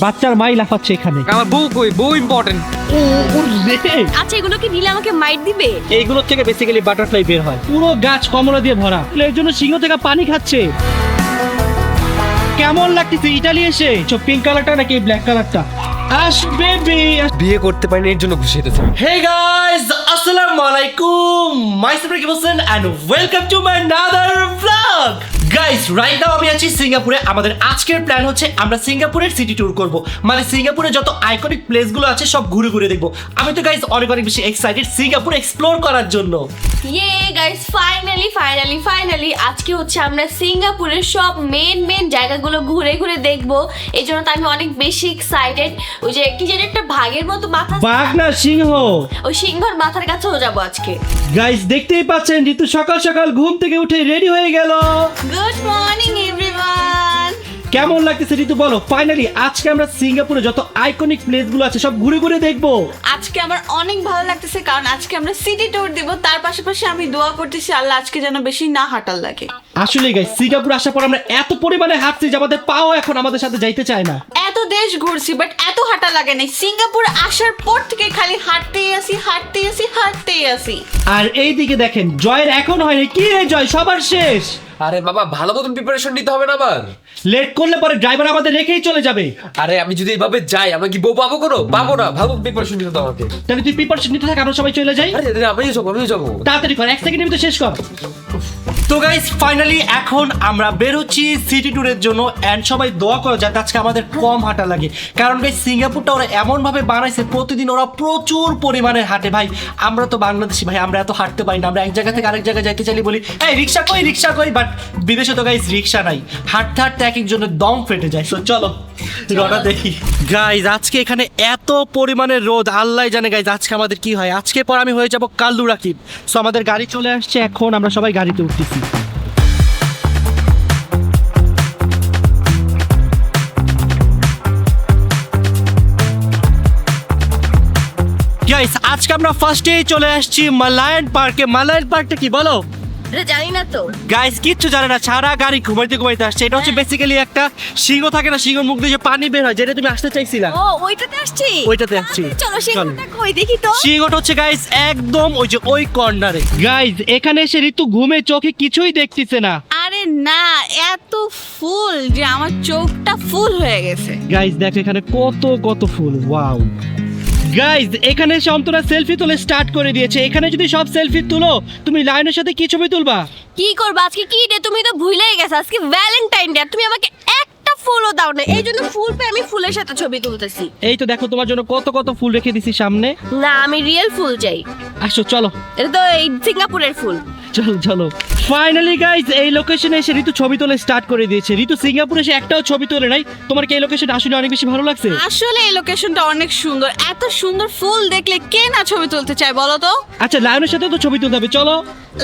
বাচ্চার মাই লাফাচ্ছে এখানে। আমার বউ কই? বউ ইম্পর্টেন্ট। আচ্ছা এগুলো কি নিলে আমাকে মাইট দিবে? এইগুলো থেকে বেসিক্যালি বাটারফ্লাই বের হয়। পুরো গাছ কমলা দিয়ে ভরা, এর জন্য সিংহ থেকে পানি খাচ্ছে। কেমন লাগতেছে ইটালি এসে? পিঙ্ক কালারটা নাকি ব্ল্যাক কালারটা? আসবে বিয়ে করতে পারিনি এর জন্য খুশি হতেছে। হে গাইস, আসসালামু আলাইকুম, myself Rakib Hossain and welcome to my another blog. Guys, right now আমি আছি সিঙ্গাপুরে। আমাদের আজকের প্ল্যান হচ্ছে আমরা সিঙ্গাপুরের সিটি ট্যুর করব। মানে সিঙ্গাপুরে যত আইকনিক প্লেসগুলো আছে সব ঘুরে ঘুরে দেখব। আমি তো গাইস অনেক অনেক বেশি এক্সাইটেড সিঙ্গাপুর এক্সপ্লোর করার জন্য। ইয়ে গাইস, ফাইনালি আজকে হচ্ছে আমরা সিঙ্গাপুরের সব মেন জায়গাগুলো ঘুরে ঘুরে দেখব। এই জন্য তো আমি অনেক বেশি এক্সাইটেড। ওই যে কি যেন একটা বাঘের মতো মাথা, বাঘ না সিংহ, ওই সিংহর মাথার কাছেও যাবো আজকে। গাইস দেখতেই পাচ্ছেন ঋতু সকাল সকাল ঘুম থেকে উঠে রেডি হয়ে গেল। Good morning everyone. কেমন লাগতেছে ঋতু বলো? ফাইনালি আজকে আমরা সিঙ্গাপুরে যত আইকনিক প্লেসগুলো আছে সব ঘুরে ঘুরে দেখবো। আজকে আমার অনেক ভালো লাগতেছে কারণ আজকে আমরা সিটি ট্যুর দিব। তার পাশাপাশি আমি দোয়া করতেছি আল্লাহ আজকে যেন বেশি না হাঁটার লাগে। আসলে গাইস সিঙ্গাপুর আসার পর আমরা এত পরিমাণে হাঁটছি যে আমাদের পাও এখন আমাদের সাথে যাইতে চায় না। এত দেশ ঘুরছি বাট এত হাঁটা লাগে নাই। সিঙ্গাপুর আসার পর থেকে খালি হাঁটতেই আসি। আর এইদিকে দেখেন জয়ের এখন হয়নি। কি রে জয়, সবার শেষ? আরে বাবা, ভালো মতন প্রিপারেশন নিতে হবে না আবার? লেট করলে পরে ড্রাইভার আমাদের রেখেই চলে যাবে। আরে আমি যদি এইভাবে যাই আমরা কি বউ পাবো কোনো? পাবো না। ভালো প্রিপারেশন নিতে হবে আমাকে। তাহলে তুই প্রিপারেশন নিতে থাক, আমরা সবাই চলে যাই। আরে আমিও যাবো। তাড়াতাড়ি কর, 1 সেকেন্ডের ভিতরে শেষ কর। তো গাইস ফাইনালি এখন আমরা বের হচ্ছি সিটি ট্যুরের জন্য। এন্ড সবাই দোয়া করো যাতে আজকে আমাদের কম হাঁটা লাগে, কারণ গাইস সিঙ্গাপুরটা ওরা এমন ভাবে বানাইছে প্রতিদিন ওরা প্রচুর পরিমাণে হাঁটে। ভাই আমরা তো বাংলাদেশি, ভাই আমরা এত হাঁটতে পারি না। আমরা এক জায়গা থেকে আরেক জায়গায় যাইতে চাইলে বলি এই রিক্সা কই, বাট বিদেশে তো গাইস রিক্সা নাই। হাঁটতে হাঁটতে এক একজনের দম ফেটে যায়। সো চলো রওনা দেখি। গাইস আজকে এখানে এত পরিমাণে রোদ, আল্লাহ জানে গাইস আজকে আমাদের কি হয়। আজকে পর আমি হয়ে যাব কাল্লু রাকিব। সো আমাদের গাড়ি চলে আসছে, এখন আমরা সবাই গাড়িতে উঠতেছি। গাইস আজকে আমরা ফার্স্টেই চলে আসছি মালায়ন পার্কে। মালায়ন পার্কটা কি বলো? এটা জানি না তো। গাইস কিচ্ছু জানে না, সারা গাড়ি ঘুমাইতে আসছে। এটা হচ্ছে বেসিক্যালি একটা সিংহ থাকে না, সিংহের মুখ দিয়ে যে পানি বের হয়, যেটা তুমি আসতে চাইছিলা। ও ওইটাতে আসছি। ওইটাতে আসছি। চলো সিংহটা কই দেখি তো। সিংহটা হচ্ছে গাইস একদম ওই যে ওই কর্নারে। গাইস এখানে এসে ঋতু ঘুমে চোখে কিছুই দেখতেছে না। আরে না, এত ফুল যে আমার চোখটা ফুল হয়ে গেছে। গাইস দেখো এখানে কত ফুল, ওয়াও। গাইস এখানে এসে অন্তরা সেলফি তোলে স্টার্ট করে দিয়েছে। এখানে যদি সব সেলফি তুলো, তুমি লায়নের সাথে কি ছবি তুলবা? কি করবা আজকে? কি ডে? তুমি তো ভুলেই গেছো আজকে ভ্যালেন্টাইন ডে। তুমি আমাকে একটা ফুলও দাও না, এই জন্য ফুল পেয়ে আমি ফুলের সাথে ছবি তুলতেছি। এই তো দেখো তোমার জন্য কত ফুল রেখে দিছি সামনে। না আমি রিয়েল ফুল চাই। আসো চলো। এটা তো এই সিঙ্গাপুরের ফুল। চলো ফাইনালি গাইস এই লোকেশনে এসে ঋতু ছবি তোলা স্টার্ট করে দিয়েছে। ঋতু সিঙ্গাপুরে এসে একটাও ছবি তোলে নাই। তোমার কি এই লোকেশন আসলে অনেক বেশি ভালো লাগছে? আসলে এই লোকেশনটা অনেক সুন্দর। এত সুন্দর ফুল দেখলে কে না ছবি তুলতে চায় বলো তো? আচ্ছা লায়নের সাথে তো ছবি তুলতে হবে, চলো।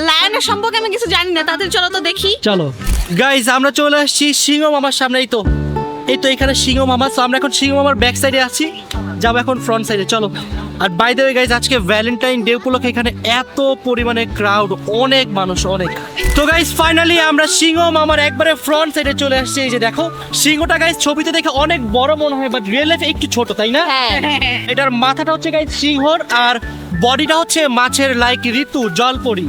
লায়নের সম্পর্কে আমি কিছু জানি না, তাদের চলো তো দেখি। চলো গাইস আমরা চলে আসছি সিংহ মামার সামনে। এই তো এখানে সিংহ মামা। তো আমরা এখন সিংহ মামার ব্যাক সাইডে আছি, যাবো এখন ফ্রন্ট সাইডে, চলো। আর বাই দ্য ওয়ে গাইস আজকে ভ্যালেন্টাইন ডে উপলক্ষে এখানে এত পরিমাণে ক্রাউড, অনেক মানুষ অনেক। তো গাইস ফাইনালি আমরা সিংহ মামার একবারে ফ্রন্ট সাইডে চলে আসছি। এই যে দেখো সিংহটা গাইস ছবিতে দেখে অনেক বড় মনে হয়, বাট রিয়েল লাইফে একটু ছোট, তাই না? হ্যাঁ। এটার মাথাটা হচ্ছে গাইস সিংহর, আর বডিটা হচ্ছে মাছের, লাইক ঋতু জলপরি।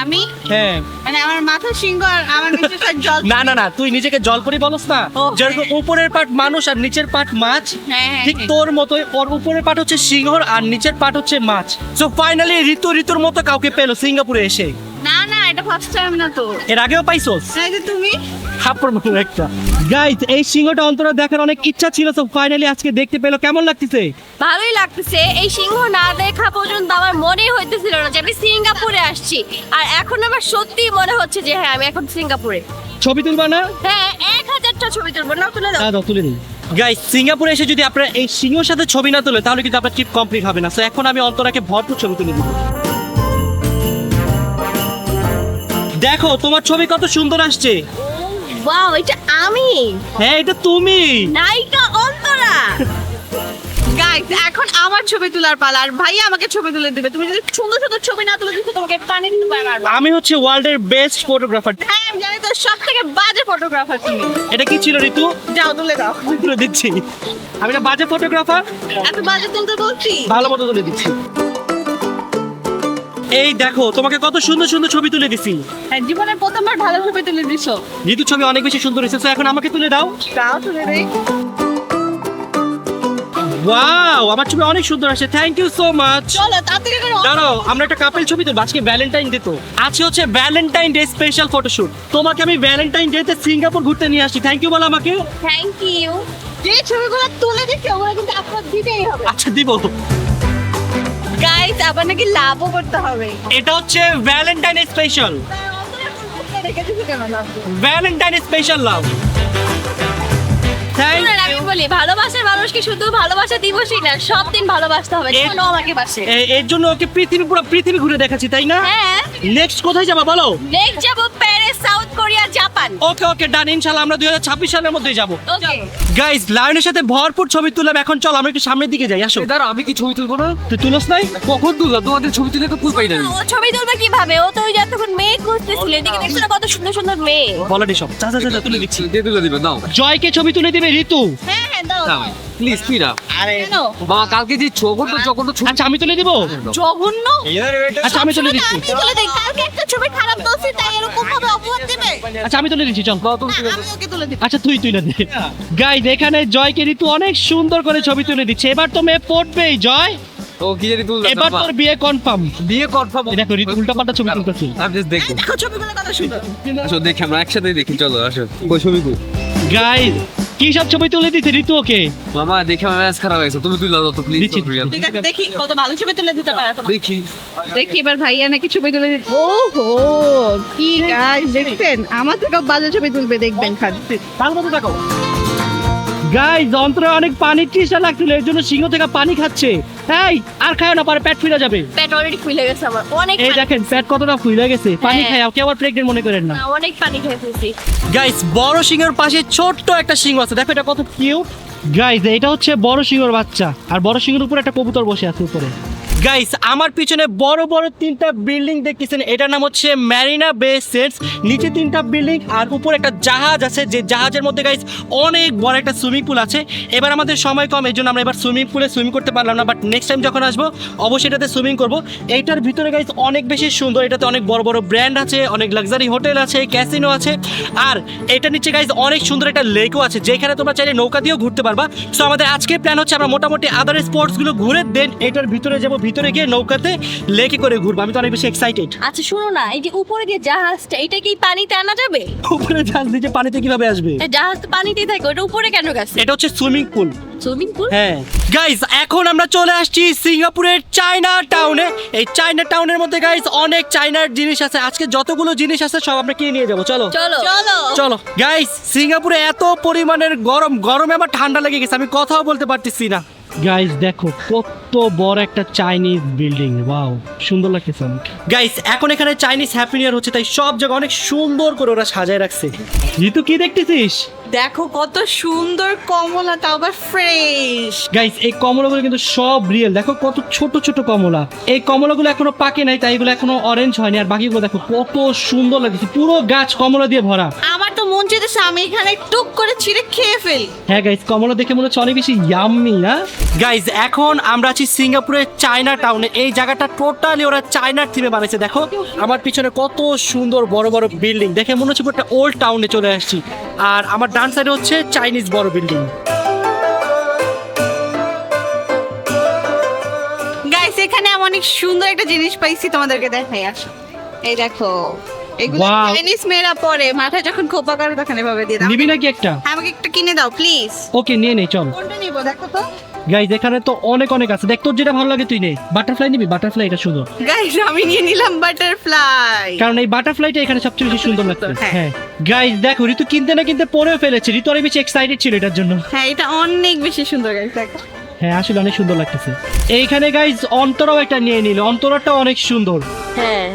আমি হ্যাঁ মানে আমার মাথা সিংহ আর আমার নিচে জল। না তুই নিজেকে জলপরি বলস না? ও, যেরকম উপরের পাট মানুষ আর নিচের পাট মাছ, হ্যাঁ, ঠিক তোর মতোই ওর উপরের পাট হচ্ছে সিংহর আর নিচের পাট হচ্ছে মাছ। সো ফাইনালি ঋতুর মতো কাউকে পেলো সিঙ্গাপুরে এসে। না এটা ফার্স্ট টাইম না তো। এর আগেও পাইছোস? এই যে তুমি। হাপ্পর মতো একটা। গাইস এই সিংহটা অন্তরা দেখার অনেক ইচ্ছা ছিল, সো ফাইনালি আজকে দেখতে পেলো। কেমন লাগতেছে? ভালোই লাগতেছে। এই সিংহ না দেখা পর্যন্ত আমার মনেই হইতেছিল না যে আমি সিঙ্গাপুরে আসছি। আর এখন আমার সত্যি মনে হচ্ছে যে হ্যাঁ আমি এখন সিঙ্গাপুরে। ছবি তুলবা না? হ্যাঁ 1000টা ছবি তুলবো। না তুলে দাও। দাও তুলে দিই। গাইস সিঙ্গাপুরে এসে যদি আপনারা এই সিংহের সাথে ছবি না তোলে তাহলে কিন্তু আপনার ট্রিপ কমপ্লিট হবে না। সো এখন আমি অন্তরাকে ভরপুর ছবি তুলে দিব। দেখো তোমার ছবি কত সুন্দর আসছে। ওয়াও এটা আমি। হ্যাঁ এটা তুমি। নায়িকা অন্তরা। গাইস এখন আমার ছবি তোলার পালা, আর ভাইয়া আমাকে ছবি তুলে দিবে। তুমি যদি সুন্দর সুন্দর ছবি না তুলে দিতে তোমাকে পানি দিতে পারবো। আমি হচ্ছে ওয়ার্ল্ডের বেস্ট ফটোগ্রাফার। হ্যাঁ আমি জানি তো, সব থেকে বাজে ফটোগ্রাফার তুমি। এটা কি ছিল ঋতু? যাও তুলে দাও। তুলে দিচ্ছি। আমি একটা বাজে ফটোগ্রাফার, এত বাজে তুলতে বলছি। ভালো মতো তুলে দিচ্ছি। এই দেখো তোমাকে কত সুন্দর সুন্দর ছবি তুলে দিছি। হ্যাঁ, জীবনে প্রথমবার ভালো ছবি তুলে দিছো। ঋতুর ছবি অনেক বেশি সুন্দর হয়েছে, তো এখন আমাকে তুলে দাও। দাও তুলে দেই। ওয়াও, আমার ছবি অনেক সুন্দর আসে, থ্যাংক ইউ সো মাচ। চলো তাড়াতাড়ি করো। দাঁড়াও, আমরা একটা কাপল ছবি তুলবো। আজকে ভ্যালেন্টাইন ডে, তো আজকে হচ্ছে ভ্যালেন্টাইন ডে স্পেশাল ফটোশুট। তোমাকে আমি ভ্যালেন্টাইন ডে তে সিঙ্গাপুর ঘুরতে নিয়ে আসি। থ্যাংক ইউ বলো আমাকে। Thank you. যে ছবিগুলো তুলে দিচ্ছি ওগুলো কিন্তু আপলোড দিতেই হবে। আচ্ছা দিব। গাইস আবার নাকি লাভও করতে হবে। এটা হচ্ছে ভ্যালেন্টাইন স্পেশাল, ভ্যালেন্টাইন স্পেশাল লাভ। থ্যাংক শুনুন, আমি বলি ভালোবাসার মানুষকে শুধু ভালোবাসা দিবসই না, সব দিন ভালোবাসতে হবে। এ- চলো আমাকে বাসে। এর জন্য ওকে পুরো পৃথিবী ঘুরে দেখাচ্ছি, তাই না? হ্যাঁ, নেক্সট কোথায় যাবা বলো? নেক্সট যাব প্যারিস, সাউথ কোরিয়া, জাপান। ওকে ওকে ডান, ইনশাআল্লাহ আমরা 2026 সালের মধ্যেই যাব। ওকে। গাইস, লায়নের সাথে ভরপুর ছবি তুললাম। এখন চল আমরা একটু সামনের দিকে যাই, আসো। দাঁড়াও, আমি কি ছবি তুলবো না? তুই তুলস নাই? কখন তুললাম? তোমাদের ছবি তুলে তো ফুল পাই না। ও ছবি তুলবে কিভাবে? ও তো ওই যে এতক্ষণ মেয়ে খুঁজতেছিল, এদিকে দেখছো না কত সুন্দর সুন্দর মেয়ে। বলো সব। চা চা চা তুলে দিচ্ছি। দিয়ে তুলে দিবে নাও। জয়কে ছবি তুলে দিবে ঋতু। হ্যাঁ হ্যাঁ দাও। প্লিজ তুই না। কেন? বাবা কালকে যে জঘন্য ছবি। আচ্ছা আমি তুলে দিব। জঘন্য। আচ্ছা আমি তুলে দিচ্ছি। আমি তুলে দেই। কালকে একটা ছবি খারাপ তুলছি তাই এরকম ভাবে অপবাদ দিবে। আচ্ছা আমি তুলে দিচ্ছি, চল। বাবা তুমি তুলে আমি ওকে তুলে দিই। আচ্ছা তুই তুলে দে। গাইস, এখানে জয়কে ঋতু অনেক সুন্দর করে ছবি তুলে দিচ্ছে। এবার তো মেয়ে পড়বেই জয়। ও কি জানি তুললাম। এবার তোর বিয়ে কনফার্ম। বিয়ে কনফার্ম। দেখো ঋতু উল্টাপাল্টা ছবি তুলতেছে। আমি জাস্ট দেখবো। দেখো ছবিগুলো কত সুন্দর। আসো দেখি, আমরা একসাথে দেখি, চলো আসো। কই ছবি কই? গাইস, কি সব ছবি তুলে দিচ্ছে ঋতু ওকে। মামা দেখে আমার ম্যাচ খারাপ হয়েছে, তুমি তুলে দাও তো প্লিজ। দিচ্ছি। ঠিক আছে দেখি কত ভালো ছবি তুলে দিতে পারে তোমার। দেখি। দেখি এবার ভাইয়া নাকি ছবি তুলে দিতে। ওহো কি গাইস দেখছেন, আমার থেকে ভালো ছবি তুলবে দেখবেন খাচ্ছে। তার মতো দেখো। গাইস, অন্তরে অনেক পানির তৃষ্ণা লাগছিল, এর জন্য সিংহ থেকে পানি খাচ্ছে। এই আর খায় না, পারে পেট ফুলে যাবে। পেট অলরেডি ফুলে গেছে আমার, অনেক এই পানি- দেখেন পেট কতটা ফুলে গেছে। পানি হ্যাঁ। খায়, ওকে আবার প্রেগনেন্ট মনে করেন না। না, অনেক পানি খেয়ে ফেলছি। গাইস, বড় সিংহের পাশে ছোট্ট একটা সিংহ আছে, দেখো এটা কত কিউট। গাইস, এটা হচ্ছে বড় সিংহের বাচ্চা, আর বড় সিংহের উপরে একটা কবুতর বসে আছে উপরে। গাইস, আমার পিছনে বড় বড় তিনটা বিল্ডিং দেখতেছেন, এটার নাম হচ্ছে ম্যারিনা বে সেন্টস। নিচে তিনটা বিল্ডিং আর উপরে একটা জাহাজ আছে, যে জাহাজের মধ্যে গাইস অনেক বড় একটা সুইমিং পুল আছে। এবার আমাদের সময় কম, এই জন্য আমরা এবার সুইমিং পুলে সুইমিং করতে পারলাম না, বাট নেক্সট টাইম যখন আসবো অবশ্যই এটাতে সুইমিং করবো। এইটার ভিতরে গাইস অনেক বেশি সুন্দর, এটাতে অনেক বড় বড় ব্র্যান্ড আছে, অনেক লাক্সারি হোটেল আছে, ক্যাসিনো আছে, আর এটা নিচে গাইস অনেক সুন্দর একটা লেকও আছে, যেখানে তোমরা চাইলে নৌকা দিয়েও ঘুরতে পারবা। সো আমাদের আজকের প্ল্যান হচ্ছে আমরা মোটামুটি আদার স্পোর্টসগুলো ঘুরে দেন এটার ভিতরে যাবো, ভিতরে গিয়ে নৌকাতে লেকে করে ঘুরবো। আমি তো অনেক বেশি এক্সাইটেড। আচ্ছা শুনো না, এই যে উপরে যে জাহাজটা, এটা কি পানিতে আনা যাবে? উপরে জাহাজ নিচে পানিতে কিভাবে আসবে? এই জাহাজ তো পানিতেই থাকে, ওটা উপরে কেন গেছে? এটা হচ্ছে সুইমিং পুল। Swimming pool? হ্যাঁ গাইস, এখন আমরা চলে আসছি সিঙ্গাপুরের চায়না টাউনে। এই চায়না টাউনের মধ্যে গাইস অনেক চায়নার জিনিস আছে। আজকে যতগুলো জিনিস আছে সব আমরা কিনে নিয়ে যাবো, চলো চলো চলো চলো। গাইস, সিঙ্গাপুরে এত পরিমাণের গরমে আমার ঠান্ডা লেগে গেছে, আমি কথাও বলতে পারতেছি না। গাইস দেখো কত বড় একটা চাইনিজ বিল্ডিং, ওয়াও সুন্দর লাগতেছে। গাইস, এখন এখানে চাইনিজ হ্যাপি নিউ ইয়ার হচ্ছে, তাই সব জায়গা অনেক সুন্দর করে ওরা সাজায় রাখছে। ঋতু কি দেখতেছিস? দেখো কত সুন্দর কমলা, তাও আবার ফ্রেশ। গাইস, এই কমলাগুলো কিন্তু সব রিয়েল। দেখো কত ছোট ছোট কমলা। এই কমলাগুলো এখনো পাকে নাই, তাই এগুলো এখনো অরেঞ্জ হয়নি। আর বাকিগুলো দেখো কত সুন্দর লাগছে, পুরো গাছ কমলা দিয়ে ভরা। আমার তো মন চাইতেছে আমি এখানে টুক করে ছিঁড়ে খেয়ে ফেলি। হ্যাঁ গাইস, কমলা দেখে মনে হচ্ছে অনেক বেশি ইয়াম্মি না? গাইস, এখন আমরা আছি সিঙ্গাপুরের চায়না টাউনে। এই জায়গাটা টোটালি ওরা চায়নার থিমে বানাইছে। দেখো আমার পিছনে কত সুন্দর বড় বড় বিল্ডিং, দেখে মনে হচ্ছে পুরো একটা ওল্ড টাউনে চলে আসছি। আর আমার ডান সাইডে হচ্ছে চাইনিজ বড় বিল্ডিং। গাইস এখানে আমি অনেক সুন্দর একটা জিনিস পাইছি, তোমাদেরকে দেখাই। আসো এই দেখো, এগুলো Wow. চাইনিজ মেয়েরা পরে মাথায় যখন খোপা করে তখন এভাবে দিয়ে দাও। নিবি নাকি একটা? আমাকে একটা কিনে দাও প্লিজ। ওকে নিয়ে নে, চল। কোনটা নিব দেখো তো। গাইস, এখানে তো অনেক অনেক আছে, দেখ তোর যেটা ভালো লাগে তুই নে। বাটারফ্লাই নিবি? বাটারফ্লাই এটা সুন্দর, গাইস আমি নিয়ে নিলাম বাটারফ্লাই। কারণ এই বাটারফ্লাইটা এখানে সবচেয়ে বেশি সুন্দর লাগছে। হ্যাঁ। হ্যাঁ গাইস দেখো, ঋতু কিনতে না কিনতে পরেও ফেলেছে। ঋতু অনেক বেশি এক্সাইটেড ছিল এটার জন্য। হ্যাঁ এটা অনেক বেশি সুন্দর গাইস দেখো। হ্যাঁ আসলে অনেক সুন্দর লাগতেছে। এইখানে গাইজ অন্তরাও একটা নিয়ে নিল, অন্তরাটা অনেক সুন্দর। হ্যাঁ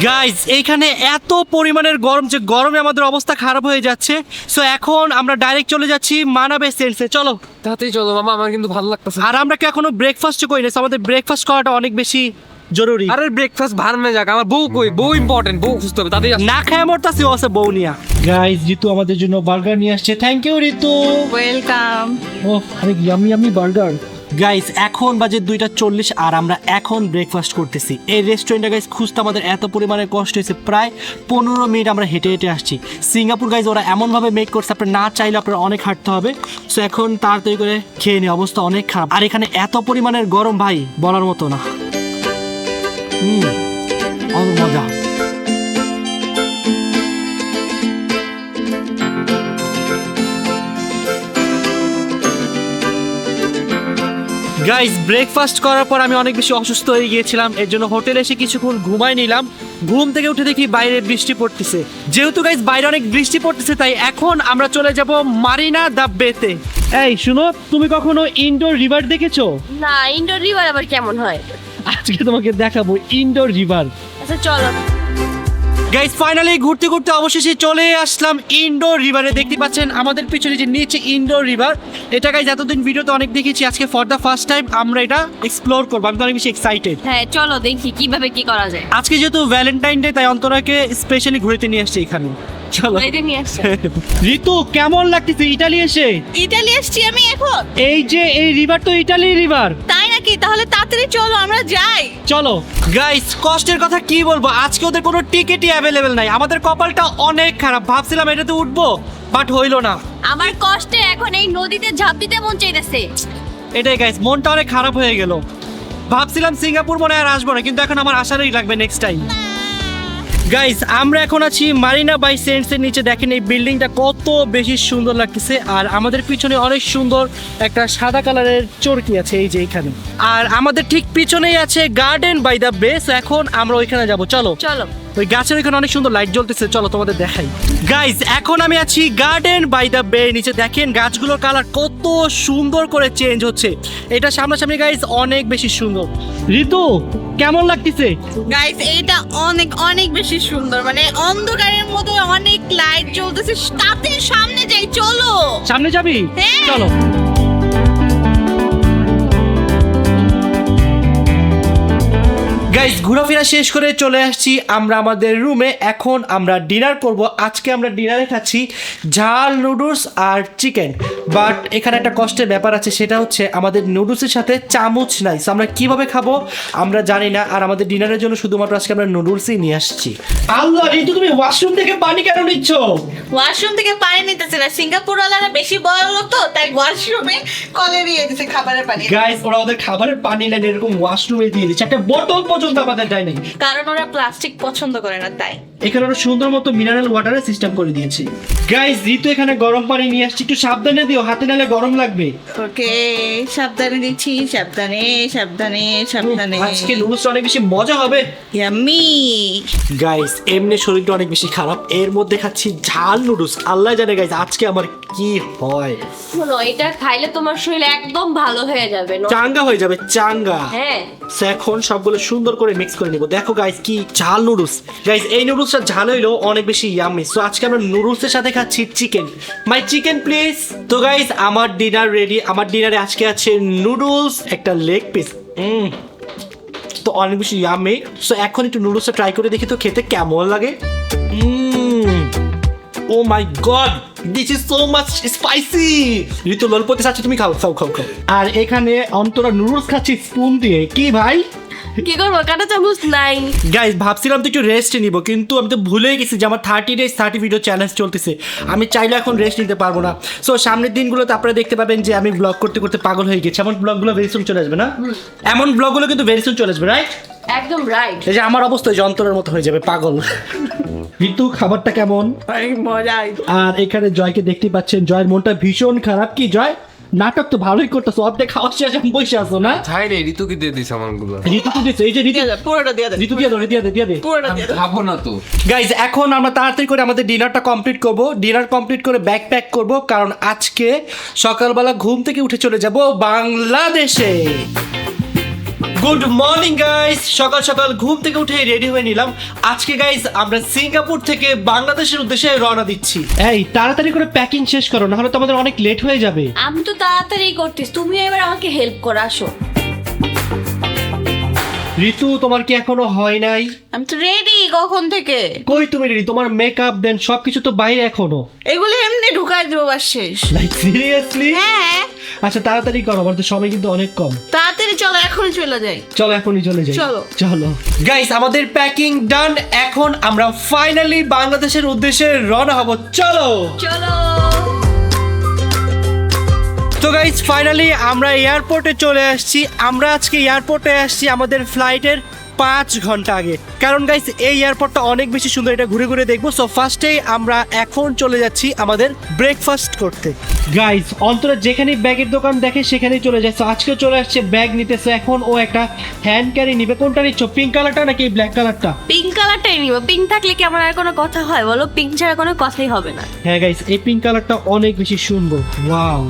গাইজ এইখানে এত পরিমাণের গরম যে গরমে আমাদের অবস্থা খারাপ হয়ে যাচ্ছে। সো এখন আমরা ডাইরেক্ট চলে যাচ্ছি মানাবে সেন্সে, চলো। তাতেই চলো মামা, আমার কিন্তু ভালো লাগতেছে। আর আমরা কি এখনো ব্রেকফাস্ট করি না, so আমাদের ব্রেকফাস্ট করাটা অনেক বেশি জরুরি। আরে ব্রেকফাস্ট ভারমে যাক, আমার বউ কই, বউ ইম্পর্টেন্ট, বউ খুঁজতে হবে তাতেই না খায় মরতাছি আছে বউ নিয়া। গাইজ ঋতু আমাদের জন্য বার্গার নিয়ে আসছে, থ্যাংক ইউ ঋতু। ওয়েলকাম। ও আরে ইয়ামি ইয়ামি বার্গার। গাইস এখন বাজে 2:40 আর আমরা এখন ব্রেকফাস্ট করতেছি। এই রেস্টুরেন্টটা গাইস খুঁজতে আমাদের এত পরিমাণে কষ্ট হয়েছে, প্রায় 15 মিনিট আমরা হেঁটে হেঁটে আসছি। সিঙ্গাপুর গাইস ওরা এমনভাবে মেক করছে আপনার না চাইলে আপনার অনেক হাঁটতে হবে। সো এখন তাড়াতাড়ি করে খেয়ে নিই, অবস্থা অনেক খারাপ। আর এখানে এত পরিমাণের গরম ভাই বলার মতো না। অনেক মজা। গাইস ব্রেকফাস্ট করার পর আমি অনেক বেশি অসুস্থ হয়ে গিয়েছিলাম, এর জন্য হোটেলে এসে কিছুক্ষণ ঘুমাই নিলাম। ঘুম থেকে উঠে দেখি বাইরে বৃষ্টি পড়তেছে। যেহেতু গাইস বাইরে অনেক বৃষ্টি পড়তেছে তাই এখন আমরা চলে যাব মারিনা দ্য বেতে। এই শুনো, তুমি কখনো ইনডোর রিভার দেখেছো? না, ইনডোর রিভার আবার কেমন হয়? আজকে তোমাকে দেখাবো ইনডোর রিভার। আচ্ছা চলো। গাইস ফাইনালি ঘুরতে ঘুরতে অবশেষে চলে আসলাম ইনডোর রিভারে। দেখতে পাচ্ছেন আমাদের পিছনে যে নিচে ইনডোর রিভার, এটা গাইস এতদিন ভিডিওতে অনেক দেখেছি, আজকে ফর দ্য ফার্স্ট টাইম আমরা এটা এক্সপ্লোর করবো। আমি তো অনেক বেশি এক্সাইটেড। হ্যাঁ চলো দেখি কিভাবে কি করা যায়। আজকে যেহেতু ভ্যালেন্টাইন ডে তাই অন্তরাকে স্পেশালি ঘুরতে নিয়ে আসছে এখানে। চলো। বাইরে নিয়ে আসছে। ঋতু কেমন লাগতেছে ইটালি এসে? ইতালি আসছি আমি এখন। এই যে এই রিভার তো ইটালি রিভার। তাই নাকি? তাহলে তাড়াতাড়ি চলো আমরা যাই। চলো। গাইস কষ্টের কথা কি বলবো, আজকে ওদের কোনো টিকিটই অ্যাভেলেবেল নাই। আমাদের কপালটা অনেক খারাপ, ভাবছিলাম এটাতে উঠবো বাট হইলো না। আমার কষ্টে এখন এই নদীতে ঝাঁপ দিতে মন চাইতেছে। এটাই গাইস, মনটা অনেক খারাপ হয়ে গেল। ভাবছিলাম সিঙ্গাপুর মনে হয় আর আসবো না, কিন্তু এখন আমার আশারই লাগবে নেক্সট টাইম। গাইস আমরা এখন আছি মারিনা বাই সেন্টসের নিচে। দেখেন এই বিল্ডিংটা কত বেশি সুন্দর লাগতেছে। আর আমাদের পিছনে অনেক সুন্দর একটা সাদা কালারের চরকি আছে এই যে এখানে। আর আমাদের ঠিক পিছনেই আছে গার্ডেন বাই দ্য বে। এখন আমরা ওইখানে যাব, চলো। চলো। ওই গাছের ওইখানে অনেক সুন্দর লাইট জ্বলতেছে, চলো তোমাদের দেখাই। গাইস এখন আমি আছি গার্ডেন বাই দ্য বে নিচে। দেখেন গাছগুলোর কালার কত সুন্দর করে চেঞ্জ হচ্ছে, এটা সামনাসামনি গাইস অনেক বেশি সুন্দর। ঋতু কেমন লাগতেছে? গাইস এইটা অনেক অনেক বেশি সুন্দর, মানে অন্ধকারের মধ্যে অনেক লাইট জ্বলতেছে। তাতে সামনে যাই, চলো। সামনে যাবি? হ্যাঁ। চলো। গাইস ঘোরাফেরা শেষ করে চলে আসছি আমরা আমাদের রুমে। এখন আমরা ডিনার করব। আজকে আমরা ডিনারে খাচ্ছি ঝাল নুডলস আর চিকেন। বাট এখানে একটা কষ্টের ব্যাপার আছে, সেটা হচ্ছে আমাদের নুডলসের সাথে চামচ নাই। So আমরা কিভাবে খাবো আমরা জানি না। আর আমাদের ডিনারের জন্য শুধুমাত্র আজকে আমরা নুডলসই নিয়ে আসছি। আল্লাহ ঋতু তুমি ওয়াশরুম থেকে পানি কেন নিচ্ছ? ওয়াশরুম থেকে পানি নিতেছে না, সিঙ্গাপুরওয়ালারা বেশি বড় লোক তো, তাই ওয়াশরুমে কলে দিয়ে দিতেছে খাবারের পানি। গাইস ওরা ওদের খাবারের পানি নেন এরকম ওয়াশরুমে দিয়ে দিচ্ছে, একটা বোতল পর্যন্ত আমাদের দেয় নাই। কারণ ওরা প্লাস্টিক পছন্দ করে না তাই। এখানে ওরা সুন্দর মতো মিনারেল ওয়াটারের সিস্টেম করে দিয়েছে। গাইস ঋতু এখানে গরম পানি নিয়ে আসছে, একটু সাবধানে দিও, হাতে নালে গরম লাগবে। ওকে সাবধানে দিচ্ছি, সাবধানে সাবধানে সাবধানে। আজকে নুডলস অনেক বেশি মজা হবে। ইয়াম্মি। গাইস এমনি শরীরটা অনেক বেশি খারাপ, এর মধ্যে খাচ্ছি ঝাল নুডলস। আল্লাহ জানে গাইস আজকে আমার কি হয়। শোনো, এটা খাইলে তোমার শরীর একদম ভালো হয়ে যাবে। চাঙ্গা হয়ে যাবে, চাঙ্গা। হ্যাঁ। So এখন সবগুলো সুন্দর করে মিক্স করে নিব। দেখো গাইস কি ঝাল নুডলস। গাইস এই নুডলসটা ঝাল হইলেও অনেক বেশি ইয়াম্মি। সো আজকে আমরা নুডলসের সাথে খাচ্ছি চিকেন। My chicken please. তো গাইস আমার ডিনার রেডি। আমার ডিনারে আজকে আছে নুডলস, একটা লেগ পিস। তো অনেক বেশি ইয়াম্মি। সো এখন একটু নুডলসটা ট্রাই করে দেখি তো খেতে কেমন লাগে। Oh my god, this is so much spicy. Ritu ললপতি চাচ্ছি, তুমি খাও খাও খাও খাও। আর এখানে অন্তরা নুডলস খাচ্ছি স্পুন দিয়ে। কি ভাই কি করবো, কাঁটা চামচ নাই। গাইস ভাবছিলাম তো একটু রেস্ট নিব, কিন্তু আমি তো ভুলেই গেছি যে আমার 30 days 30 ভিডিও চ্যালেঞ্জ চলতেছে। আমি চাইলে এখন রেস্ট নিতে পারবো না। সো সামনের দিনগুলোতে আপনারা দেখতে পাবেন যে আমি ব্লগ করতে করতে পাগল হয়ে গেছি। এমন ব্লগগুলো ভেরি সুন চলে আসবে না? এমন ব্লগগুলো কিন্তু ভেরি সুন চলে আসবে, রাইট? একদম রাইট। এই যে আমার অবস্থা যন্ত্রের মতো হয়ে যাবে, পাগল। ঋতু খাবারটা কেমন? অনেক মজা। আর এখানে জয়কে দেখতে পাচ্ছেন, জয়ের মনটা ভীষণ খারাপ। কি জয় নাটক তো ভালোই করতেছো, অর্ধেক খাওয়া শেষ আমি বসে আছো না? খাই নেই, ঋতুকে দিয়ে দিস আমারগুলো। ঋতু তো দিচ্ছে, এই যে ঋতু, পুরোটা দিয়ে দে, ঋতু দিয়ে দাও, দিয়ে দে। পুরোটা দিয়ে দে। খাবো না তো। গাইজ এখন আমরা তাড়াতাড়ি করে আমাদের ডিনারটা কমপ্লিট করব, ডিনার কমপ্লিট করে ব্যাগ প্যাক করব, কারণ আজকে সকালবেলা ঘুম থেকে উঠে চলে যাব বাংলাদেশে। গুড মর্নিং গাইস, সকাল সকাল ঘুম থেকে উঠে রেডি হয়ে নিলাম। আজকে গাইস আমরা সিঙ্গাপুর থেকে বাংলাদেশের উদ্দেশ্যে রওনা দিচ্ছি। এই তাড়াতাড়ি করে প্যাকিং শেষ করো, না হলে তো আমাদের অনেক লেট হয়ে যাবে। আমি তো তাড়াতাড়ি করতেছি, তুমি এবার আমাকে হেল্প করে আসো। ঋতু তোমার কি এখনো হয় নাই? আমি তো রেডি কখন থেকে। কই তুমি রেডি? তোমার মেকআপ দেন সবকিছু তো বাইরে এখনো। এগুলো এমনি ঢুকাই দেবো বাস শেষ। Like seriously? হ্যাঁ আচ্ছা তাড়াতাড়ি করো, আমার তো সময় কিন্তু অনেক কম। তাড়াতাড়ি চলো, এখনই চলে যাই। চলো এখনই চলে যাই। চলো গাইস, আমাদের প্যাকিং ডান। এখন আমরা ফাইনালি বাংলাদেশের উদ্দেশ্যে রওনা হব। চলো। তো গাইস ফাইনালি আমরা এয়ারপোর্টে চলে আসছি। আমরা আজকে এয়ারপোর্টে আসছি আমাদের ফ্লাইটের 5 ঘন্টা আগে, কারণ গাইস এই এয়ারপোর্টটা অনেক বেশি সুন্দর, এটা ঘুরে ঘুরে দেখবো। সো ফার্স্টেই আমরা এখন চলে যাচ্ছি আমাদের ব্রেকফাস্ট করতে। গাইস অন্তরে যেখানেই ব্যাগের দোকান দেখে সেখানেই চলে যাচ্ছে। আজকে চলে আসছে ব্যাগ নিতেছে। এখন ও একটা হ্যান্ড ক্যারি নিবে। কোনটা নিচ্ছ, পিঙ্ক কালারটা নাকি ব্ল্যাক কালারটা? পিঙ্ক কালারটাই নিব। পিঙ্ক থাকলে কি আমার আর কোনো কথা হয় বলো? পিঙ্ক ছাড়া কোনো কথাই হবে না। হ্যাঁ গাইস, এই পিঙ্ক কালারটা অনেক বেশি সুন্দর। ওয়াও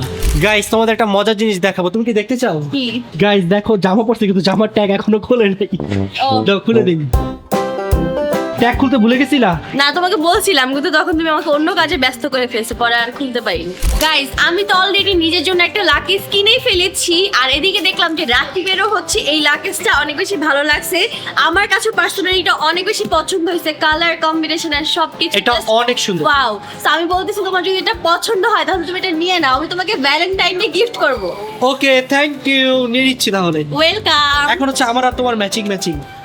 গাইস, তোমাদের একটা মজার জিনিস দেখাবো, তুমি কি দেখতে চাও? কি? গাইস দেখো, জামা পড়ছে কিন্তু জামার ট্যাগ এখনো খোলে নাই। দাও খুলে দিই। ট্যাগ খুলতে ভুলে গেছিলা? না, তোমাকে বলছিলাম কিন্তু তখন তুমি আমাকে অন্য কাজে ব্যস্ত করে ফেলছো, পরে আর খুলতে পারিনি। গাইস আমি তো অলরেডি নিজের জন্য একটা লাকেজ কিনেই ফেলেছি, আর এদিকে দেখলাম যে রাকিবেরও হচ্ছে এই লাকেজটা অনেক বেশি ভালো লাগছে। আমার কাছে পার্সোনালি এটা অনেক বেশি পছন্দ হয়েছে, কালার কম্বিনেশন আর সবকিছু। এটা অনেক সুন্দর। ওয়াও, সো আমি বলতেছি তোমার যদি এটা পছন্দ হয় তাহলে তুমি এটা নিয়ে নাও, আমি তোমাকে ভ্যালেন্টাইন ডে গিফট করব। ওকে থ্যাংক ইউ, নিয়ে নিচ্ছি তাহলে। ওয়েলকাম। এখন হচ্ছে আমার আর তোমার ম্যাচিং।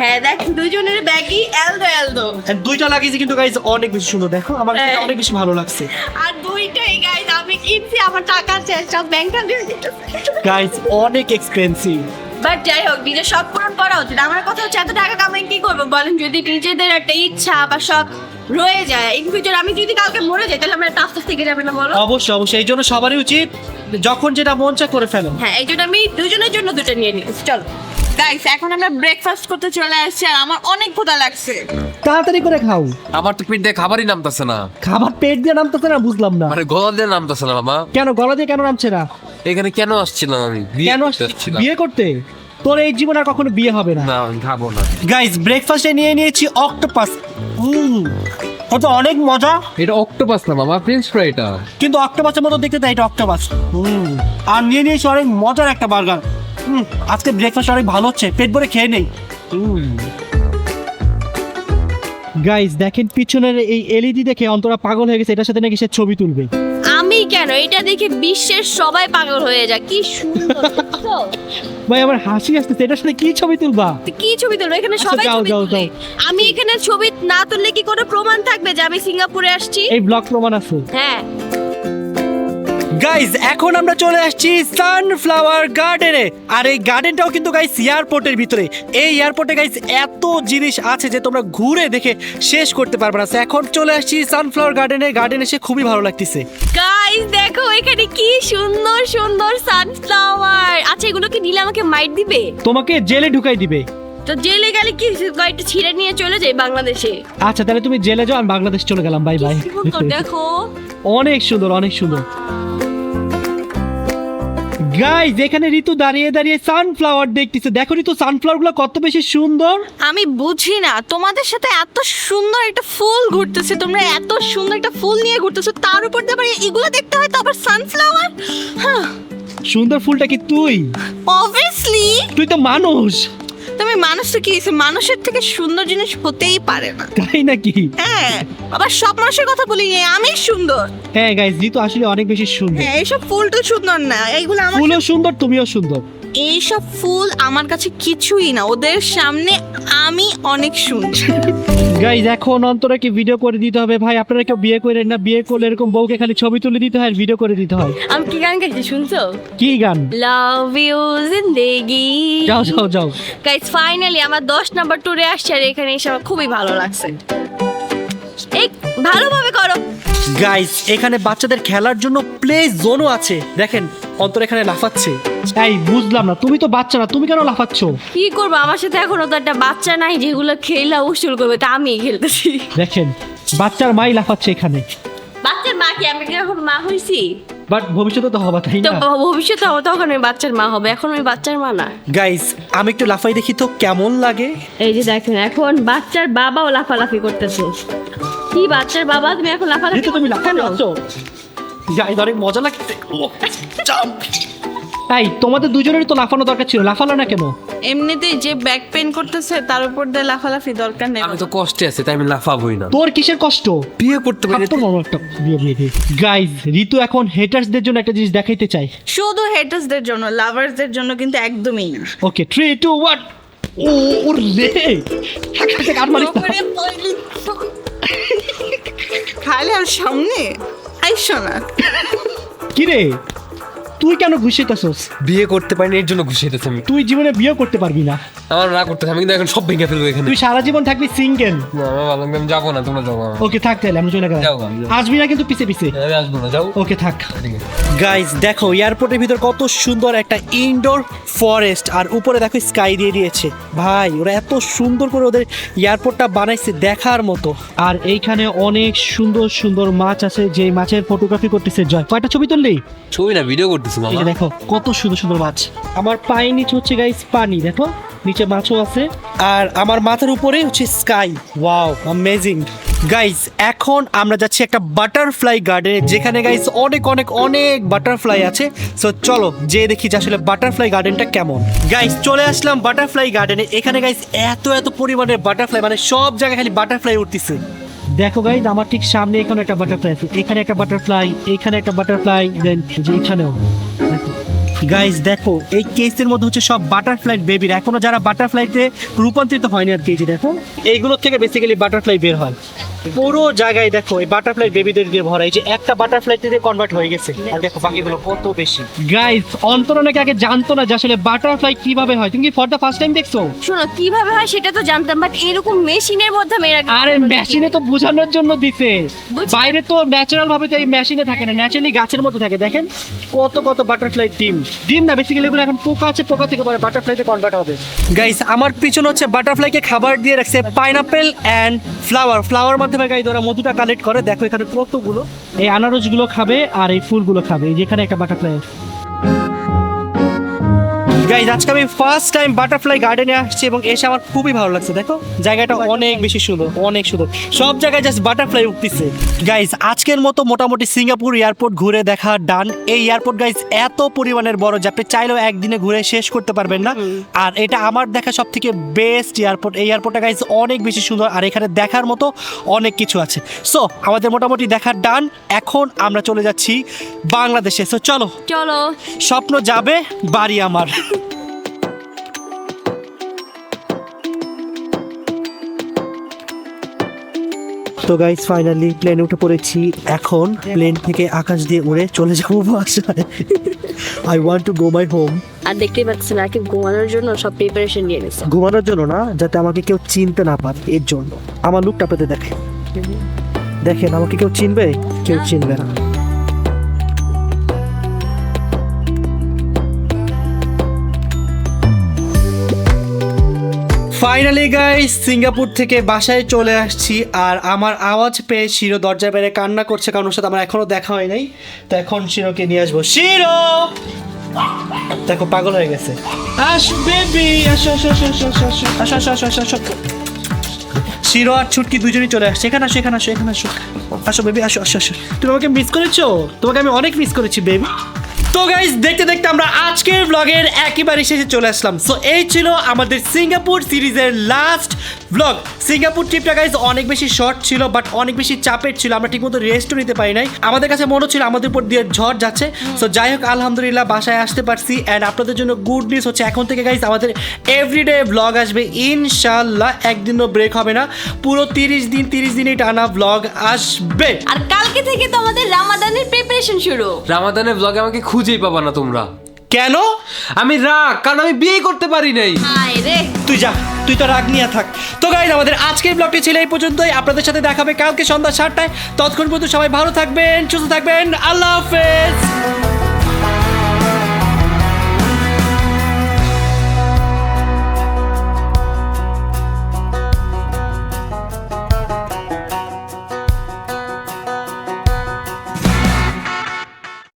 হ্যাঁ দেখ, দুইজনের ব্যাগই এলদো। দুইটা লাগিয়েছি কিন্তু গাইস অনেক বেশি সুন্দর। দেখো আমার কাছে হ্যাঁ। অনেক বেশি ভালো লাগছে। আর দুইটাই গাইস আমি কিনছি, আমার টাকা সব ব্যাংকে দিয়ে দিতেছে। গাইস অনেক এক্সপেন্সিভ। বাট যাই হোক, নিজের শখ পূরণ করা উচিত। আমার কথা হচ্ছে এত টাকা কামাই কি করবো বলেন? যদি নিজেদের একটা ইচ্ছা বা শখ রয়ে যায়, ইন ফিউচার আমি যদি কালকে মরে যাই তাহলে আমার একটা আফসোস থেকে যাবে না বলো? অবশ্যই এই জন্য সবারই উচিত যখন যেটা মন চায় করে ফেলো। হ্যাঁ, এই জন্য আমি দুজনের জন্য দুটো নিয়ে নিয়েছি। চলো গাইস এখন আমরা ব্রেকফাস্ট করতে চলে আসছি, আর আমার অনেক ক্ষুধা লাগছে। তাড়াতাড়ি করে খাও। আমার তো পেট দিয়ে খাবারই নামতেছে না। খাবার পেট দিয়ে নামতেছে না? বুঝলাম না। মানে গলা দিয়ে নামতেছে না মামা। কেন গলা দিয়ে কেন নামছে না? এখানে কেন আসছিলাম আমি? বিয়ে কেন করতে আসছিলাম। বিয়ে করতে? তোর এই জীবন আর কখনো বিয়ে হবে না। না আমি খাবো না। গাইস ব্রেকফাস্টে নিয়ে নিয়েছি অক্টোপাস। ওটা অনেক মজা, এটা অক্টোপাস না মামা, ফ্রেঞ্চ ফ্রাই এটা। কিন্তু অক্টোপাসের মতো দেখতে তাই এটা অক্টোপাস। আর নিয়ে নিয়েছি অনেক মজার একটা বার্গার। আজকে ব্রেকফাস্ট অনেক ভালো হচ্ছে, পেট ভরে খেয়ে নেই। গাইস দেখেন পিছনের এই এলইডি দেখে অন্তরা পাগল হয়ে গেছে, এটার সাথে নাকি সে ছবি তুলবে। আমি কেন, এটা দেখে বিশ্বের সবাই পাগল হয়ে যায়। কি সুন্দর দেখছো? ভাই আমার হাসি আসতেছে, এটার সাথে কি ছবি তুলবা? কি ছবি তুলবো? এখানে আচ্ছা, সবাই যাও, ছবি যাও, তুলে। যাও। আমি এখানে ছবি না তুললে কি কোনো প্রমাণ থাকবে যে আমি সিঙ্গাপুরে আসছি? এই ব্লগ প্রমাণ আছে। হ্যাঁ গাইজ এখন আমরা চলে আসছি সানফ্লাওয়ার গার্ডেনে। আর এই গার্ডেনটাও কিন্তু গাইস এয়ারপোর্টের ভিতরে। এই এয়ারপোর্টে গাইস এত জিনিস আছে যে তোমরা ঘুরে দেখে শেষ করতে পারবে না। এখন চলে আসছি সানফ্লাওয়ার গার্ডেনে। গার্ডেন এসে খুবই ভালো লাগতেছে। গাইস দেখো এখানে কি সুন্দর সুন্দর সানফ্লাওয়ার। আচ্ছা এগুলো কি নিলে আমাকে মাইট দিবে? তোমাকে জেলে ঢুকাই দিবে। তো জেলে গেলে কি কয়েকটা ছিঁড়ে নিয়ে চলে যাই বাংলাদেশে? আচ্ছা তাহলে তুমি জেলে যাও, আমি বাংলাদেশ চলে গেলাম। Bye bye. কি সুন্দর দেখো। অনেক সুন্দর, অনেক সুন্দর। গাইজ এখানে ঋতু দাঁড়িয়ে দাঁড়িয়ে সানফ্লাওয়ার দেখতেছে। দেখো ঋতু সানফ্লাওয়ার গুলো কত বেশি সুন্দর। আমি বুঝি না, তোমাদের সাথে এত সুন্দর একটা ফুল ঘুরতেছে, তোমরা এত সুন্দর একটা ফুল নিয়ে ঘুরতেছো, তার উপর দিয়ে আবার এগুলো দেখতে হয়, তো আবার সানফ্লাওয়ার। সুন্দর ফুলটা কি তুই? অবভিয়াসলি তুই তো মানুষ। তুমি মানুষটা কি, মানুষের থেকে সুন্দর জিনিস হতেই পারে না, তাই নাকি? হ্যাঁ আবার সব মানুষের কথা বলি আমি সুন্দর। হ্যাঁ গাইজ ঋতু আসলে অনেক বেশি সুন্দর। হ্যাঁ এইসব ফুল তো সুন্দর না, এইগুলো আমার, ফুলও সুন্দর, তুমিও সুন্দর। এইসব ফুল আমার কাছে কিছুই না, ওদের সামনে আমি অনেক সুন্দর। গাইজ এখন অন্তরাকে ভিডিও করে দিতে হবে। ভাই আপনারা কেউ বিয়ে করেন না, বিয়ে করলে এরকম বউকে খালি ছবি তুলে দিতে হয় আর ভিডিও করে দিতে হয়। আমি কি গান গাইছি শুনছো? কি গান? লাভ ইউ জিন্দেগি। যাও যাও যাও। গাইস ফাইনালি আমার 10 নাম্বার ট্যুরে আসছে, আর এখানে এসে আমার খুবই ভালো লাগছে। এই ভালোভাবে করো। গাইজ এখানে বাচ্চাদের খেলার জন্য প্লে জোনও আছে। দেখেন অন্তর এখানে লাফাচ্ছে। এই বুঝলাম না, তুমি তো বাচ্চা না, তুমি কেন লাফাচ্ছ? কি করবো, আমার সাথে এখনো তো একটা বাচ্চা নাই যেগুলো খেলা উসুল করবে, তা আমি খেলতেছি। দেখেন বাচ্চার মাই লাফাচ্ছে এখানে। বাচ্চার মা কি, আমি কি এখন মা হইছি? বাট ভবিষ্যতে তো হবা, তাই তো না? ভবিষ্যতে হবে তখন আমি বাচ্চার মা হবে, এখন আমি বাচ্চার মা না। গাইস আমি একটু লাফাই দেখি তো কেমন লাগে। এই যে দেখেন এখন বাচ্চার বাবাও লাফালাফি করতেছে। কি বাচ্চার বাবা, তুমি এখন লাফালাফি এই তো তুমি লাফানো আছো। গাইস অনেক মজা লাগছে। এই তোমাদের দুজনেরই তো লাফানো দরকার ছিল, লাফালো না কেন? এমনিতেই যে ব্যাক পেন করতেছে তার উপর দিয়ে লাফালাফি দরকার নেই। আমি তো কষ্টে আছি তাই আমি লাফাবই না। তোর কিসের কষ্ট? বিয়ে করতে পারি থাপ্পড় মারো একটা। গাইস ঋতু এখন হেটার্সদের জন্য একটা জিনিস দেখাইতে চাই। শুধু হেটার্সদের জন্য, লাভার্সদের জন্য কিন্তু একদমই না। ওকে 3 2 1 ও রে আর মারিস না। খালি আর সামনে আইসো না। কি রে তুই কেন ঘুষাইতেছস? বিয়ে করতে পারি না এর জন্য ঘুষিয়েছে আমি। তুই জীবনে বিয়ে করতে পারবি না, আমার না করতে আমি কিন্তু এখন সব ভেঙে ফেলবো এখানে। তুই সারা জীবন থাকবি সিঙ্গেল। না, আমি যাবো না, তোমরা যাও। ওকে থাক তাহলে, আমি চলে গেলাম। যাও, যাও। আসবি না কিন্তু পিছে পিছে। আমি আসবো না, যাও। ওকে থাক। ঠিক আছে। গাইস দেখো এয়ারপোর্টের ভিতর কত সুন্দর একটা ইনডোর ফরেস্ট, আর উপরে দেখো স্কাই দিয়ে দিয়েছে। ভাই ওরা এত সুন্দর করে ওদের এয়ারপোর্টটা বানাইছে দেখার মতো। আর এইখানে অনেক সুন্দর সুন্দর মাছ আছে, যে মাছের ফটোগ্রাফি করতেছে জয়। কয়টা ছবি তুললি? ছবি না, ভিডিও করতেছি এই মামা। যে দেখো কত সুন্দর সুন্দর মাছ। আমার পায়ের নিচে হচ্ছে গাইস পানি, দেখো নিচে মাছও আছে, আর আমার মাথার উপরে হচ্ছে স্কাই। Wow amazing. গাইস এখন আমরা যাচ্ছি একটা বাটারফ্লাই গার্ডেনে, যেখানে গাইস অনেক অনেক অনেক বাটারফ্লাই আছে। সো চলো যে দেখি যে আসলে বাটারফ্লাই গার্ডেনটা কেমন। গাইস চলে আসলাম বাটারফ্লাই গার্ডেনে। এখানে গাইস এত এত পরিমাণে বাটারফ্লাই, মানে সব জায়গায় খালি বাটারফ্লাই উঠতেছে। দেখো গাইস আমার ঠিক সামনে এখানে একটা বাটারফ্লাই আছে, এখানে একটা বাটারফ্লাই, এখানে একটা বাটারফ্লাই, দেন যে এখানেও। গাইস দেখো এই কেসের মধ্যে হচ্ছে সব বাটারফ্লাই বেবির, এখনো যারা বাটারফ্লাইতে রূপান্তরিত হয়নি আর কি। যে দেখো এইগুলোর থেকে বেসিক্যালি বাটারফ্লাই বের হয়। পুরো জায়গায় দেখো এই বাটারফ্লাই বেবিদের দিয়ে ভরা। এই যে একটা বাটারফ্লাই থেকে কনভার্ট হয়ে গেছে, আর দেখো বাকিগুলো কত বেশি। গাইস অন্তর অনেক আগে জানতো না যে আসলে বাটারফ্লাই কিভাবে হয়। তুমি কি ফর দ্য ফার্স্ট টাইম দেখছো? শোনো, কিভাবে হয় সেটা তো জানতাম, বাট এরকম মেশিনের মধ্যে আমি এর আগে আরে মেশিনে তো বোঝানোর জন্য দিছে, বুঝছি। বাইরে তো ন্যাচারাল ভাবে তো এই মেশিনে থাকে না, ন্যাচারালি গাছের মধ্যে থাকে। দেখেন কত কত বাটারফ্লাই ডিম না বেসিক্যালি এগুলো এখন পোকা আছে, পোকা থেকে পরে বাটারফ্লাইতে কনভার্ট হবে। গাইস আমার পিছনে হচ্ছে বাটারফ্লাইকে খাবার দিয়ে রাখছে পাইনাপেল এন্ড ফ্লাওয়ার মাধ্যমে গাইস ওরা মধুটা কালেক্ট করে। দেখো এখানে কতগুলো, এই আনারসগুলো খাবে আর এই ফুলগুলো খাবে। এই যেখানে একটা বাটারফ্লাই আছে। গাইস আজকে আমি ফার্স্ট টাইম বাটারফ্লাই গার্ডেনে আসছি এবং এসে আমার খুবই ভালো লাগছে। দেখো জায়গাটা অনেক বেশি সুন্দর, অনেক সুন্দর, সব জায়গায় জাস্ট বাটারফ্লাই উঠতেছে। গাইস আজকের মতো মোটামুটি সিঙ্গাপুর এয়ারপোর্ট ঘুরে দেখা ডান। এই এয়ারপোর্ট গাইস এত পরিমাণের বড় যে আপনি চাইলেও একদিনে ঘুরে শেষ করতে পারবেন না। আর এটা আমার দেখা সব থেকে বেস্ট এয়ারপোর্ট। এই এয়ারপোর্টটা গাইস অনেক বেশি সুন্দর, আর এখানে দেখার মতো অনেক কিছু আছে। সো আমাদের মোটামুটি দেখার ডান। এখন আমরা চলে যাচ্ছি বাংলাদেশে। সো চলো চলো। স্বপ্ন যাবে বাড়ি আমার। তো গাইস ফাইনালি প্লেনে উঠে পড়েছি। এখন প্লেন থেকে আকাশ দিয়ে উড়ে চলে যাবো বাসায়। I want to go my home. আর দেখতেই পাচ্ছেন আর কি, ঘুমানোর জন্য সব প্রিপারেশন নিয়ে নিছে। ঘুমানোর জন্য না, যাতে আমাকে কেউ চিনতে না পারে এর জন্য। আমার লুকটা পেতে দেখেন, দেখেন আমাকে কেউ চিনবে? কেউ চিনবে না। ফাইনালি গাইস সিঙ্গাপুর থেকে বাসায় চলে আসছি। আর আমার আওয়াজ পেয়ে শিরো দরজায় বাইরে কান্না করছে, কারণ ওর সাথে আমার এখনো দেখা হয় নাই। তো এখন শিরোকে নিয়ে আসবো। শিরো দেখো পাগল হয়ে গেছে। আসো বেবি, আসো আসো আসো আসো আসো আসো আসো আসো আসো আসো। শিরো আর ছুটকি দুজনেই চলে আসছে। এখানে আসো এখানে আসো এখানে আসো। আসো বেবি আসো আসো আসো। তুমি আমাকে মিস করেছো? তোমাকে আমি অনেক মিস করেছি বেবি। তো গাইস দেখতে দেখতে আমরা আজকের ব্লগের একেবারে শেষে চলে আসলাম। সো এই ছিল আমাদের সিঙ্গাপুর সিরিজের লাস্ট ব্লগ। সিঙ্গাপুর ট্রিপটা গাইস অনেক বেশি শর্ট ছিল, বাট অনেক বেশি চাপের ছিল। আমরা ঠিকমতো রেস্টও নিতে পারি নাই। আমাদের কাছে মনে হচ্ছিল আমাদের উপর দিয়ে ঝড় যাচ্ছে। সো যাই হোক আলহামদুলিল্লাহ বাসায় আসতে পারছি। অ্যান্ড আপনাদের জন্য গুড নিউজ হচ্ছে এখন থেকে গাইস আমাদের এভরিডে ব্লগ আসবে ইনশাল্লাহ। একদিনও ব্রেক হবে না, পুরো 30 দিনই টানা ব্লগ আসবে। আর কালকে থেকে তো আমাদের রামাদানের প্রিপারেশন শুরু। রামাদানের ব্লগে আমাকে খুঁজেই পাবা না তোমরা। কেন? আমি রাগ, কারণ আমি বিয়ে করতে পারি নাই। হায় রে, তুই যা, তুই তো রাগ নিয়ে থাক। তো গাইস আমাদের আজকের ব্লগটি ছিল এই পর্যন্তই। আপনাদের সাথে দেখা হবে কালকে সন্ধ্যা 7টায়। ততক্ষণ পর্যন্ত সবাই ভালো থাকবেন, সুস্থ থাকবেন। আল্লাহ হাফেজ।